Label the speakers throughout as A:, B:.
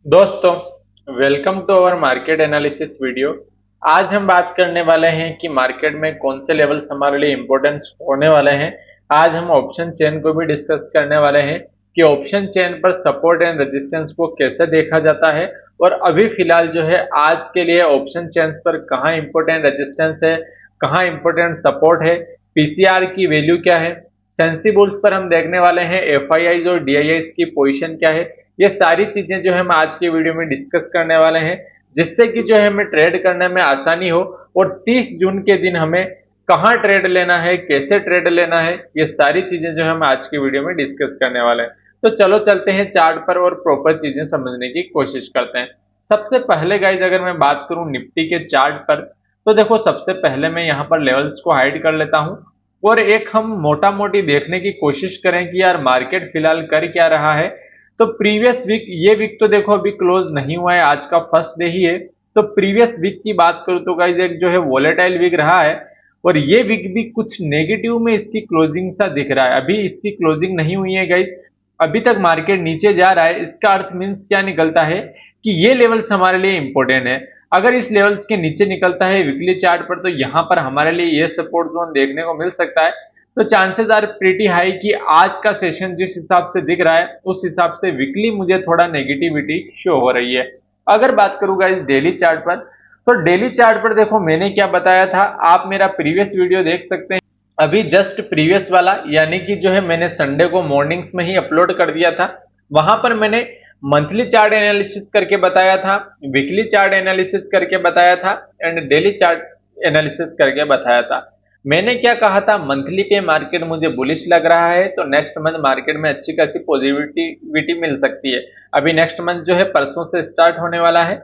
A: दोस्तों, welcome to our market analysis video. आज हम बात करने वाले हैं कि मार्केट में कौन से लेवल्स हमारे लिए इम्पोर्टेंस होने वाले हैं। आज हम ऑप्शन चेन को भी डिस्कस करने वाले हैं कि ऑप्शन चेन पर सपोर्ट एंड रेजिस्टेंस को कैसे देखा जाता है और अभी फिलहाल जो है आज के लिए ऑप्शन चेन्स पर कहाँ इम्पोर्टेंट रेजिस्टेंस है, कहाँ इम्पोर्टेंट सपोर्ट है, पीसीआर की वैल्यू क्या है। सेंसिबल्स पर हम देखने वाले हैं एफआईआईज और डीआईआईज की पोजीशन क्या है। ये सारी चीजें जो है हम आज के वीडियो में डिस्कस करने वाले हैं, जिससे कि जो है हमें ट्रेड करने में आसानी हो और 30 जून के दिन हमें कहाँ ट्रेड लेना है, कैसे ट्रेड लेना है, ये सारी चीजें जो है हम आज के वीडियो में डिस्कस करने वाले हैं। तो चलो चलते हैं चार्ट पर और प्रॉपर चीजें समझने की कोशिश करते हैं। सबसे पहले गाइज अगर मैं बात करूं निफ्टी के चार्ट पर, तो देखो सबसे पहले मैं यहाँ पर लेवल्स को हाइड कर लेता हूं और एक हम मोटा मोटी देखने की कोशिश करें कि यार मार्केट फिलहाल कर क्या रहा है। तो प्रीवियस वीक, ये वीक तो देखो अभी क्लोज नहीं हुआ है, आज का फर्स्ट डे ही है। तो प्रीवियस वीक की बात करूं तो गाइस एक जो है वोलेटाइल वीक रहा है और ये वीक भी कुछ नेगेटिव में इसकी क्लोजिंग सा दिख रहा है। अभी इसकी क्लोजिंग नहीं हुई है गाइस, अभी तक मार्केट नीचे जा रहा है। इसका अर्थ मीन्स क्या निकलता है कि ये लेवल्स हमारे लिए इंपॉर्टेंट है। अगर इस लेवल्स के नीचे निकलता है वीकली चार्ट पर, तो यहाँ पर हमारे लिए ये सपोर्ट जोन देखने को मिल सकता है। तो चांसेस आर प्रीटी हाई कि आज का सेशन जिस हिसाब से दिख रहा है उस हिसाब से वीकली मुझे थोड़ा नेगेटिविटी शो हो रही है। अगर बात करूंगा इस डेली चार्ट पर, तो डेली चार्ट पर देखो मैंने क्या बताया था, आप मेरा प्रीवियस वीडियो देख सकते हैं। अभी जस्ट प्रीवियस वाला, यानी कि जो है मैंने संडे को मॉर्निंग्स में ही अपलोड कर दिया था। वहां पर मैंने मंथली चार्ट एनालिसिस करके बताया था, वीकली चार्ट एनालिसिस करके बताया था एंड डेली चार्ट एनालिसिस करके बताया था। मैंने क्या कहा था, मंथली पे मार्केट मुझे बुलिश लग रहा है तो नेक्स्ट मंथ मार्केट में अच्छी खासी पॉजिटिविटी मिल सकती है। अभी नेक्स्ट मंथ जो है परसों से स्टार्ट होने वाला है।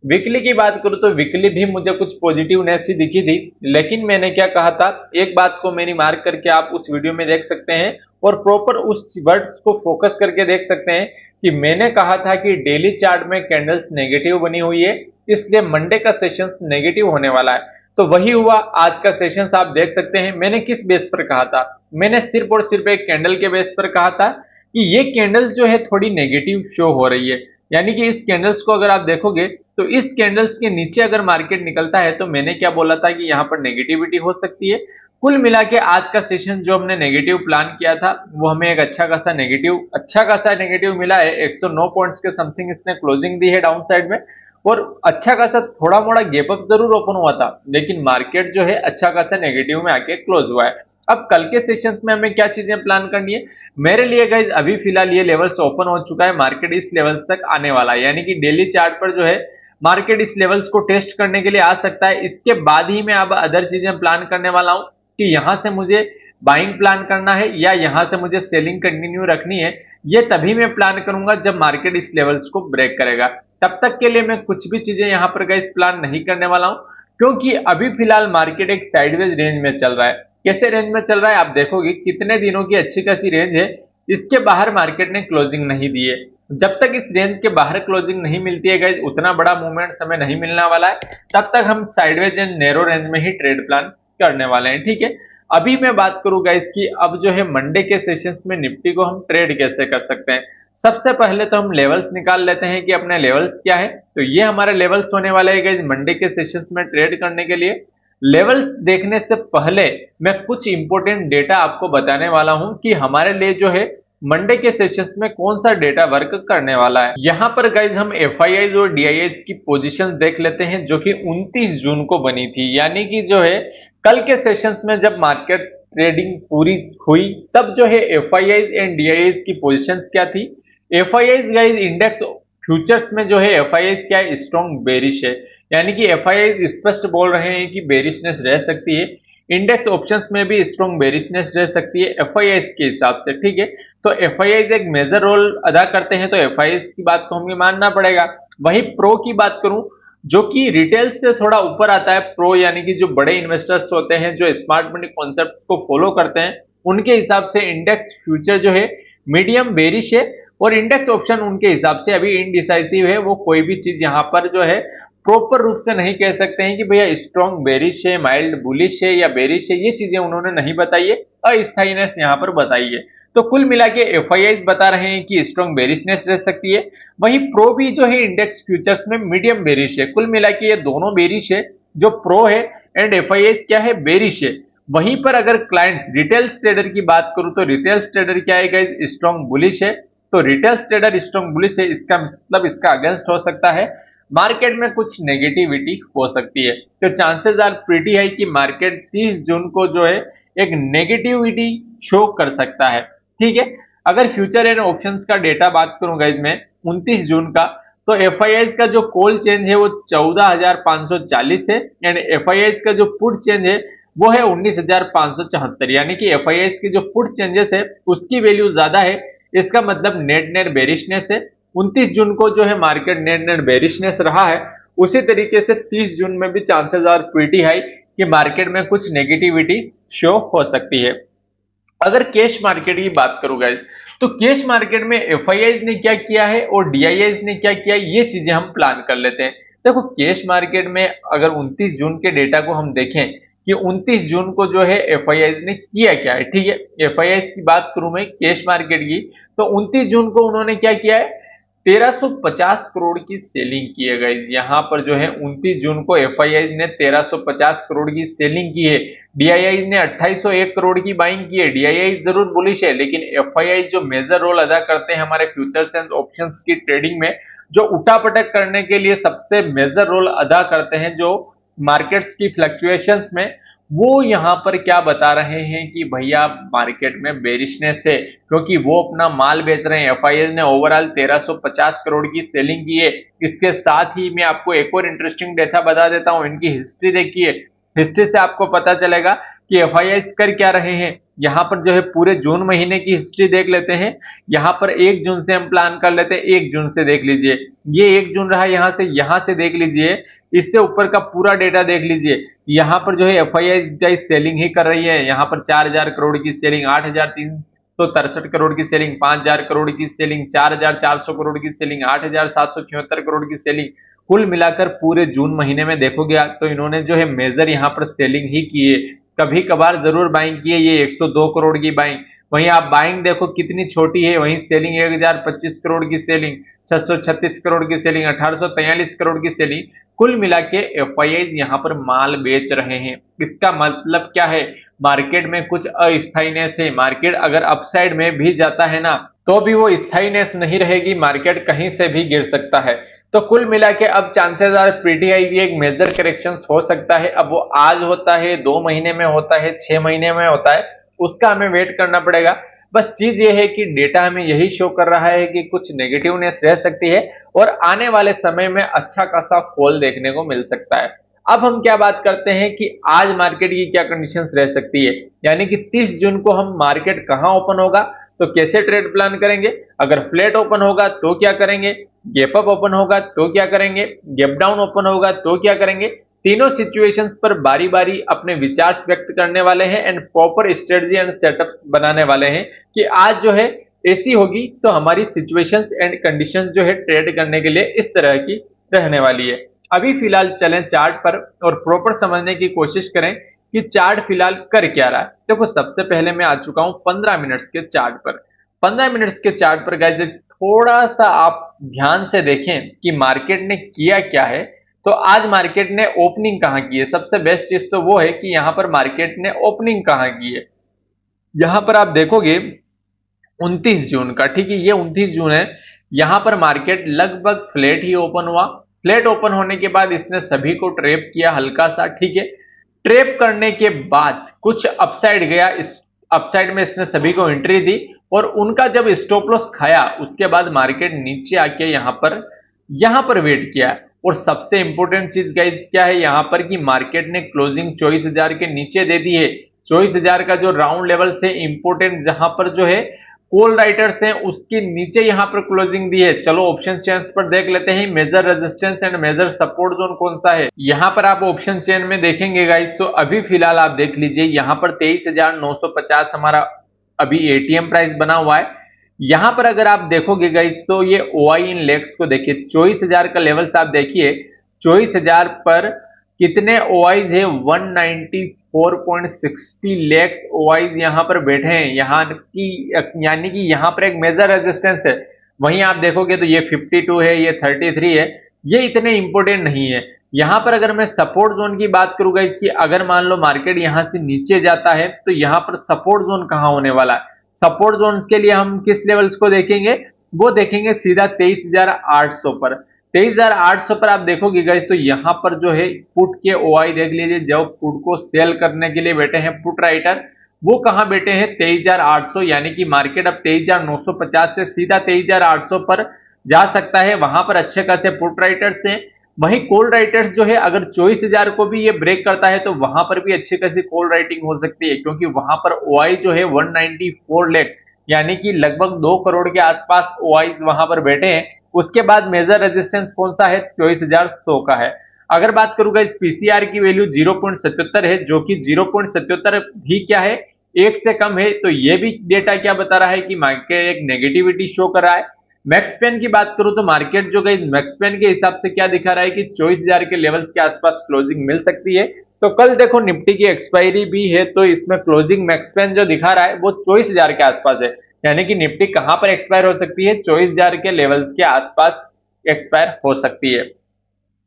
A: वीकली की बात करूं तो वीकली भी मुझे कुछ पॉजिटिवनेस ही दिखी थी, लेकिन मैंने क्या कहा था, एक बात को मेरी मार्क करके आप उस वीडियो में देख सकते हैं और प्रॉपर उस वर्ड्स को फोकस करके देख सकते हैं कि मैंने कहा था कि डेली चार्ट में कैंडल्स नेगेटिव बनी हुई है, इसलिए मंडे का सेशंस नेगेटिव होने वाला है। तो वही हुआ, आज का सेशंस आप देख सकते हैं। मैंने किस बेस पर कहा था, मैंने सिर्फ और सिर्फ एक कैंडल के बेस पर कहा था कि ये कैंडल्स जो है थोड़ी नेगेटिव शो हो रही है। यानी कि इस कैंडल्स को अगर आप देखोगे तो इस कैंडल्स के नीचे अगर मार्केट निकलता है तो मैंने क्या बोला था कि यहाँ पर नेगेटिविटी हो सकती है। कुल मिला के आज का सेशन जो हमने नेगेटिव प्लान किया था वो हमें एक अच्छा खासा नेगेटिव मिला है। 109 पॉइंट्स के समथिंग इसने क्लोजिंग दी है डाउन साइड में और अच्छा खासा थोड़ा मोड़ा गैप अप जरूर ओपन हुआ था, लेकिन मार्केट जो है अच्छा खासा नेगेटिव में आके क्लोज हुआ है। अब कल के सेशंस में हमें क्या चीजें प्लान करनी है, मेरे लिए गाइज अभी फिलहाल ये लेवल्स ओपन हो चुका है, मार्केट इस लेवल्स तक आने वाला है। यानी कि डेली चार्ट पर जो है मार्केट इस लेवल्स को टेस्ट करने के लिए आ सकता है। इसके बाद ही मैं अब अदर चीजें प्लान करने वाला हूं कि यहां से मुझे बाइंग प्लान करना है या यहां से मुझे सेलिंग कंटिन्यू रखनी है। ये तभी मैं प्लान करूंगा जब मार्केट इस लेवल्स को ब्रेक करेगा। तब तक के लिए मैं कुछ भी चीजें यहां पर गाइस प्लान नहीं करने वाला हूं, क्योंकि अभी फिलहाल मार्केट एक साइडवेज रेंज में चल रहा है। कैसे रेंज में चल रहा है आप देखोगे, कितने दिनों की अच्छी खासी रेंज है, इसके बाहर मार्केट ने क्लोजिंग नहीं दी है। जब तक इस रेंज के बाहर क्लोजिंग नहीं मिलती है गाइस, उतना बड़ा मूवमेंट हमें नहीं मिलने वाला है। तब तक हम साइडवेज एंड नैरो रेंज में ही ट्रेड प्लान करने वाले हैं, ठीक है। अभी मैं बात करूं गाइस कि अब जो है मंडे के सेशंस में निफ्टी को हम ट्रेड कैसे कर सकते हैं। सबसे पहले तो हम लेवल्स निकाल लेते हैं कि अपने लेवल्स क्या है। तो ये हमारे लेवल्स होने वाले हैं गाइस मंडे के सेशंस में ट्रेड करने के लिए। लेवल्स देखने से पहले मैं कुछ इंपॉर्टेंट डेटा आपको बताने वाला हूं कि हमारे लिए जो है मंडे के सेशंस में कौन सा डेटा वर्क करने वाला है। यहां पर गाइज हम एफआईआईज और डीआईआईज की पोजीशंस देख लेते हैं जो कि 29 जून को बनी थी। यानी कि जो है कल के सेशंस में जब मार्केट ट्रेडिंग पूरी हुई तब जो है एफआईआईज एंड डीआईआईज की पोजीशंस क्या थी। एफआईआईज गाइज इंडेक्स फ्यूचर्स में जो है एफआईआईज क्या है, स्ट्रॉन्ग बेरिश है। यानी कि एफआईआईज स्पष्ट बोल रहे हैं कि बेरिशनेस रह सकती है। इंडेक्स ऑप्शंस में भी स्ट्रॉन्ग बेरिशनेस रह सकती है एफआईआईज के हिसाब से, ठीक है। तो एफआईआईज एक मेजर रोल अदा करते हैं, तो एफआईआईज की बात को हमें मानना पड़ेगा। वही प्रो की बात करूं, जो कि रिटेल से थोड़ा ऊपर आता है, प्रो यानी कि जो बड़े इन्वेस्टर्स होते हैं जो स्मार्ट मनी कॉन्सेप्ट को फॉलो करते हैं, उनके हिसाब से इंडेक्स फ्यूचर जो है मीडियम बेरिश है और इंडेक्स ऑप्शन उनके हिसाब से अभी इनडिसाइसिव है। वो कोई भी चीज यहाँ पर जो है प्रॉपर रूप से नहीं कह सकते हैं कि भैया स्ट्रॉन्ग बेरिश है, माइल्ड बुलिश है या बेरिश है। ये चीजें उन्होंने नहीं बताई है, अस्थायीनेस यहाँ पर बताई है। तो कुल मिला के एफआईआईज बता रहे हैं कि स्ट्रॉन्ग बेरिशनेस रह सकती है। वहीं प्रो भी जो है इंडेक्स फ्यूचर्स में मीडियम बेरिश है। कुल मिला के ये दोनों बेरिश है, जो प्रो है एंड एफआईआईज क्या है, बेरिश है। वहीं पर अगर क्लाइंट्स रिटेल ट्रेडर की बात करूं तो रिटेल ट्रेडर क्या है गाइस, स्ट्रॉन्ग बुलिश है। तो रिटेल ट्रेडर स्ट्रॉन्ग बुलिश है, इसका मतलब इसका अगेंस्ट हो सकता है, मार्केट में कुछ नेगेटिविटी हो सकती है। तो चांसेस आर प्रीटी है कि मार्केट 30 जून को जो है एक नेगेटिविटी शो कर सकता है। ठीक है, अगर फ्यूचर एंड ऑप्शंस का डेटा बात करूं गाइज मैं 29 जून का, तो एफआईआईज का जो कॉल चेंज है वो 14,540 है एंड एफआईआईज का जो पुट चेंज है वो है 19,574, यानी कि एफआईआईज की जो पुट चेंजेस है उसकी वैल्यू ज्यादा है। इसका मतलब नेट नेट बेरिशनेस है। 29 जून को जो है मार्केट नेट नेट बेरिशनेस रहा है, उसी तरीके से 30 जून में भी चांसेस आर प्रीटी हाई कि मार्केट में कुछ नेगेटिविटी शो हो सकती है। अगर कैश मार्केट की बात करूं गाइस, तो कैश मार्केट में एफआईआईज ने क्या किया है और डीआईआईज ने क्या किया है, ये चीजें हम प्लान कर लेते हैं। देखो कैश मार्केट में अगर 29 जून के डेटा को हम देखें कि 29 जून को जो है एफआईआईज ने किया क्या है। ठीक है, एफआईआईज की बात करूं मैं कैश मार्केट की, तो 29 जून को उन्होंने क्या किया है, 1350 करोड़ की सेलिंग की है गाइस। यहाँ पर जो है 29 जून को एफआईआईज ने 1350 करोड़ की सेलिंग की है। डीआईआईज ने 2801 करोड़ की बाइंग की है। डीआईआईज जरूर बुलिश है, लेकिन एफआईआईज जो मेजर रोल अदा करते हैं हमारे फ्यूचर्स एंड ऑप्शंस की ट्रेडिंग में, जो उठापटक करने के लिए सबसे मेजर रोल अदा करते हैं जो मार्केट्स की फ्लक्चुएशंस में, वो यहाँ पर क्या बता रहे हैं कि भैया मार्केट में बेरिशनेस है, क्योंकि वो अपना माल बेच रहे हैं। एफआईआईज ने ओवरऑल 1350 करोड़ की सेलिंग की है। इसके साथ ही मैं आपको एक और इंटरेस्टिंग डेटा बता देता हूं, इनकी हिस्ट्री देखिए। हिस्ट्री से आपको पता चलेगा कि एफआईआईज कर क्या रहे हैं। यहाँ पर जो है पूरे जून महीने की हिस्ट्री देख लेते हैं। यहाँ पर 1 जून से हम प्लान कर लेते हैं, 1 जून से देख लीजिए, ये 1 जून रहा, यहाँ से देख लीजिए, इससे ऊपर का पूरा डेटा देख लीजिए। यहाँ पर जो है एफआईआईज का सेलिंग ही कर रही है। यहाँ पर 4000 करोड़ की सेलिंग, 8363 करोड़ की सेलिंग, 5000 करोड़ की सेलिंग, 4400 करोड़ की सेलिंग, 8776 करोड़ की सेलिंग। कुल मिलाकर पूरे जून महीने में देखोगे तो इन्होंने जो है मेजर यहाँ पर सेलिंग ही की है। कभी कभार जरूर बाइंग की है, ये 102 करोड़ की बाइंग। वहीं आप बाइंग देखो कितनी छोटी है, वहीं सेलिंग 1025 करोड़ की सेलिंग, 636 करोड़ की सेलिंग, 1843 करोड़ की सेलिंग। कुल मिला के एफआईआईज यहाँ पर माल बेच रहे हैं। इसका मतलब क्या है, मार्केट में कुछ अस्थायीनेस है। मार्केट अगर अपसाइड में भी जाता है ना, तो भी वो स्थायीनेस नहीं रहेगी, मार्केट कहीं से भी गिर सकता है। तो कुल मिला के अब चांसेस आर प्रीटी हाई एक मेजर करेक्शन हो सकता है। अब वो आज होता है, 2 महीने में होता है, 6 महीने में होता है, उसका हमें वेट करना पड़ेगा। बस चीज ये है कि डेटा हमें यही शो कर रहा है कि कुछ नेगेटिवनेस रह सकती है और आने वाले समय में अच्छा खासा फॉल देखने को मिल सकता है। अब हम क्या बात करते हैं कि आज मार्केट की क्या कंडीशंस रह सकती है, यानी कि 30 जून को हम मार्केट कहां ओपन होगा तो कैसे ट्रेड प्लान करेंगे। अगर फ्लैट ओपन होगा तो क्या करेंगे, गैप अप ओपन होगा तो क्या करेंगे, गैप डाउन ओपन होगा तो क्या करेंगे। तीनों सिचुएशंस पर बारी बारी अपने विचार व्यक्त करने वाले हैं and proper strategy and setups बनाने वाले हैं कि आज जो है ऐसी होगी तो हमारी सिचुएशंस एंड कंडीशंस जो है ट्रेड करने के लिए इस तरह की रहने वाली है। अभी फिलहाल चलें चार्ट पर और प्रॉपर समझने की कोशिश करें कि चार्ट फिलहाल कर क्या रहा है। देखो सबसे पहले मैं आ चुका हूं 15 मिनट्स के चार्ट पर। 15 मिनट्स के चार्ट पर गाइस थोड़ा सा आप ध्यान से देखें कि मार्केट ने किया क्या है। तो आज मार्केट ने ओपनिंग कहां की है, सबसे बेस्ट चीज तो वो है कि यहां पर मार्केट ने ओपनिंग कहां की है। यहां पर आप देखोगे 29 जून का, ठीक है, ये 29 जून है। यहां पर मार्केट लगभग फ्लैट ही ओपन हुआ। फ्लैट ओपन होने के बाद इसने सभी को ट्रैप किया हल्का सा, ठीक है। ट्रैप करने के बाद कुछ अपसाइड गया, इस अपसाइड में इसने सभी को एंट्री दी और उनका जब स्टॉप लॉस खाया उसके बाद मार्केट नीचे आके यहां पर वेट किया। और सबसे इंपॉर्टेंट चीज गाइस क्या है यहां पर कि मार्केट ने क्लोजिंग 24,000 के नीचे दे दी है। 24,000 का जो राउंड लेवल से इंपॉर्टेंट जहां पर जो है कॉल राइटर्स हैं उसके नीचे यहां पर क्लोजिंग दी है। चलो ऑप्शन चेन्स पर देख लेते हैं major resistance and major support zone कौन सा है। यहां पर आप ऑप्शन चेन में देखेंगे गाइस, तो अभी फिलहाल आप देख लीजिए यहां पर 23,950 हमारा अभी एटीएम प्राइस बना हुआ है। यहां पर अगर आप देखोगे गाइस तो ये ओआई इन लेग्स को देखिए, 24,000 का लेवल्स आप देखिए, 24,000 पर कितने ओआईज है, 4.60 lakhs OIs यहाँ पर बैठे हैं, यहाँ की यानी कि यहाँ पर एक मेजर रेजिस्टेंस है। वहीं आप देखोगे तो ये 52 है, ये 33 है, ये इतने इंपॉर्टेंट नहीं है। यहाँ पर अगर मैं सपोर्ट जोन की बात करूंगा इसकी, अगर मान लो मार्केट यहाँ से नीचे जाता है तो यहाँ पर सपोर्ट जोन कहाँ होने वाला है। सपोर्ट जोन के लिए हम किस लेवल्स को देखेंगे, वो देखेंगे सीधा 23,800 पर। 23,800 पर आप देखोगे गाइस तो यहाँ पर जो है पुट के ओआई देख लीजिए, जो पुट को सेल करने के लिए बैठे हैं पुट राइटर, वो कहाँ बैठे हैं 23,800, यानी कि मार्केट अब 23,950 से सीधा 23,800 पर जा सकता है। वहां पर अच्छे खासे पुट राइटर्स हैं। वहीं कॉल राइटर्स जो है अगर 24,000 को भी ये ब्रेक करता है तो वहां पर भी अच्छी खासी कॉल राइटिंग हो सकती है, क्योंकि वहां पर ओआई जो है 194 लाख यानी कि लगभग 2 करोड़ के आसपास ओआई वहां पर बैठे हैं। उसके बाद मेजर रेजिस्टेंस कौन सा है, 24,100 का है। अगर बात करूंगा इस पीसीआर की वैल्यू 0.77 है, जो कि 0.77 भी क्या है, एक से कम है। तो ये भी डेटा क्या बता रहा है कि मार्केट एक नेगेटिविटी शो कर रहा है। मैक्सपेन की बात करूं तो मार्केट जो गई मैक्सपेन के हिसाब से क्या दिखा रहा है कि 24,000 के लेवल्स के आसपास क्लोजिंग मिल सकती है। तो कल देखो निफ्टी की एक्सपायरी भी है, तो इसमें क्लोजिंग मैक्सपेन जो दिखा रहा है वो 24,000 के आसपास है, यानी कि निफ्टी कहां पर एक्सपायर हो सकती है, 24,000 के लेवल्स के आसपास एक्सपायर हो सकती है।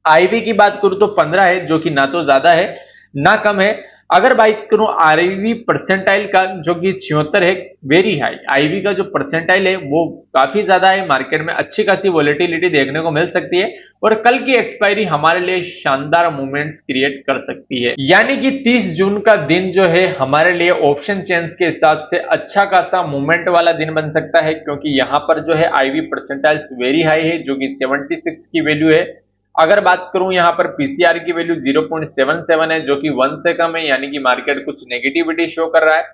A: आईवी की बात करूं तो 15 है, जो कि ना तो ज्यादा है ना कम है। अगर बात करूं आईवी परसेंटाइल का, जो कि 76 है, वेरी हाई। आईवी का जो परसेंटाइल है वो काफी ज्यादा है। मार्केट में अच्छी खासी वॉलेटिलिटी देखने को मिल सकती है और कल की एक्सपायरी हमारे लिए शानदार मूवमेंट्स क्रिएट कर सकती है। यानी कि 30 जून का दिन जो है हमारे लिए ऑप्शन चेन्स के हिसाब से अच्छा खासा मूवमेंट वाला दिन बन सकता है, क्योंकि यहाँ पर जो है आईवी परसेंटाइल्स वेरी हाई है, जो कि 76 की वैल्यू है। अगर बात करूं यहाँ पर पीसीआर की वैल्यू 0.77 है, जो कि 1 से कम है, यानी कि मार्केट कुछ नेगेटिविटी शो कर रहा है।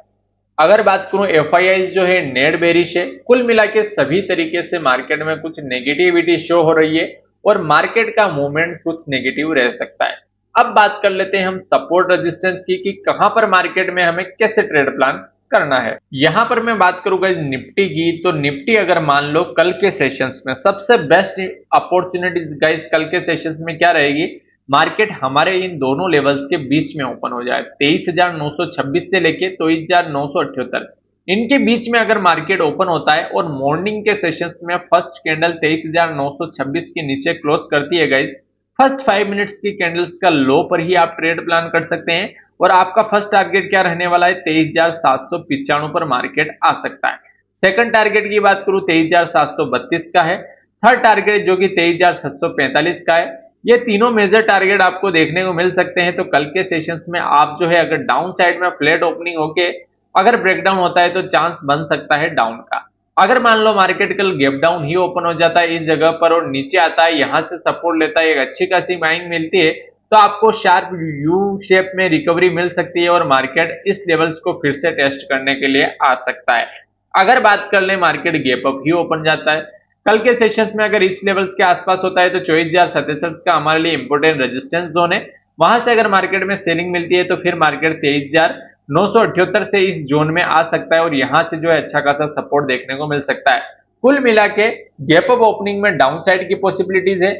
A: अगर बात करूं एफआईआई जो है नेट बेरिश है। कुल मिला के सभी तरीके से मार्केट में कुछ नेगेटिविटी शो हो रही है और मार्केट का मूवमेंट कुछ नेगेटिव रह सकता है। अब बात कर लेते हैं हम सपोर्ट रेजिस्टेंस की कि कहां पर मार्केट में हमें कैसे ट्रेड प्लान करना है। यहां पर मैं बात करूंगा निफ्टी की, तो निफ्टी अगर मान लो कल के सेशंस में सबसे बेस्ट अपॉर्चुनिटी गाइस कल के सेशंस में क्या रहेगी, मार्केट हमारे इन दोनों लेवल्स के बीच में ओपन हो जाए, 23,926 से लेके 23,978, इनके बीच में अगर मार्केट ओपन होता है और मॉर्निंग के सेशंस में फर्स्ट कैंडल 23,926 के नीचे क्लोज करती है गाइस, फर्स्ट 5 मिनट्स की कैंडल्स का लो पर ही आप ट्रेड प्लान कर सकते हैं और आपका फर्स्ट टारगेट क्या रहने वाला है, 23,795 पर मार्केट आ सकता है। सेकंड टारगेट की बात करूं 23,732 का है। थर्ड टारगेट जो कि 23,745 का है। ये तीनों मेजर टारगेट आपको देखने को मिल सकते हैं। तो कल के सेशंस में आप जो है अगर डाउन साइड में फ्लैट ओपनिंग होके अगर ब्रेकडाउन होता है तो चांस बन सकता है डाउन का। अगर मान लो मार्केट कल गैप डाउन ही ओपन हो जाता है इस जगह पर और नीचे आता है, यहां से सपोर्ट लेता है, एक अच्छी खासी बाइंग मिलती है, तो आपको शार्प यू शेप में रिकवरी मिल सकती है और मार्केट इस लेवल्स को फिर से टेस्ट करने के लिए आ सकता है। अगर बात कर ले मार्केट गैप अप ही ओपन जाता है कल के सेशंस में, अगर इस लेवल्स के आसपास होता है तो 24,067 का हमारे लिए इंपोर्टेंट रेजिस्टेंस जोन है। वहां से अगर मार्केट में सेलिंग मिलती है तो फिर मार्केट 23,978 से इस जोन में आ सकता है और यहां से जो है अच्छा खासा सपोर्ट देखने को मिल सकता है। कुल मिला के गैप अप ओपनिंग में डाउन साइड की पॉसिबिलिटीज है,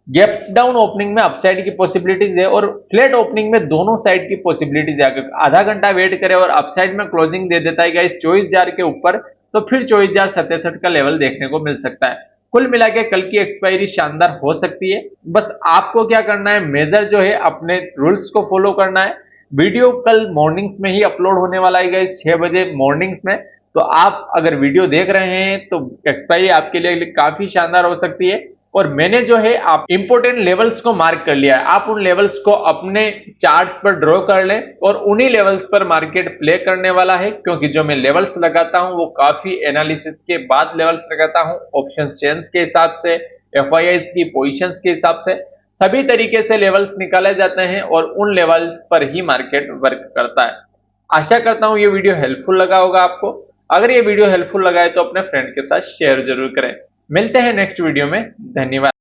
A: गैप डाउन ओपनिंग में अपसाइड की पॉसिबिलिटीज है और फ्लैट ओपनिंग में दोनों साइड की पॉसिबिलिटीज है। अगर आधा घंटा वेट करे और अपसाइड में क्लोजिंग दे देता है इस 24,000 के ऊपर, तो फिर 24,067 का लेवल देखने को मिल सकता है। कुल मिला के कल की एक्सपायरी शानदार हो सकती है। बस आपको क्या करना है, मेजर जो है अपने रूल्स को फॉलो करना है। वीडियो कल मॉर्निंग्स में ही अपलोड होने वाला है गाइस, 6 बजे मॉर्निंग्स में। तो आप अगर वीडियो देख रहे हैं तो एक्सपायरी आपके लिए काफी शानदार हो सकती है। और मैंने जो है आप इंपोर्टेंट लेवल्स को मार्क कर लिया है, आप उन लेवल्स को अपने चार्ट्स पर ड्रॉ कर लें और उन्हीं लेवल्स पर मार्केट प्ले करने वाला है, क्योंकि जो मैं लेवल्स लगाता हूं वो काफी एनालिसिस के बाद लेवल्स लगाता हूं, ऑप्शन चेन्स के हिसाब से, एफआईआई की पोजीशंस के हिसाब से, सभी तरीके से लेवल्स निकाले जाते हैं और उन लेवल्स पर ही मार्केट वर्क करता है। आशा करता हूं ये वीडियो हेल्पफुल लगा होगा आपको। अगर ये वीडियो हेल्पफुल लगा है तो अपने फ्रेंड के साथ शेयर जरूर करें। मिलते हैं नेक्स्ट वीडियो में, धन्यवाद।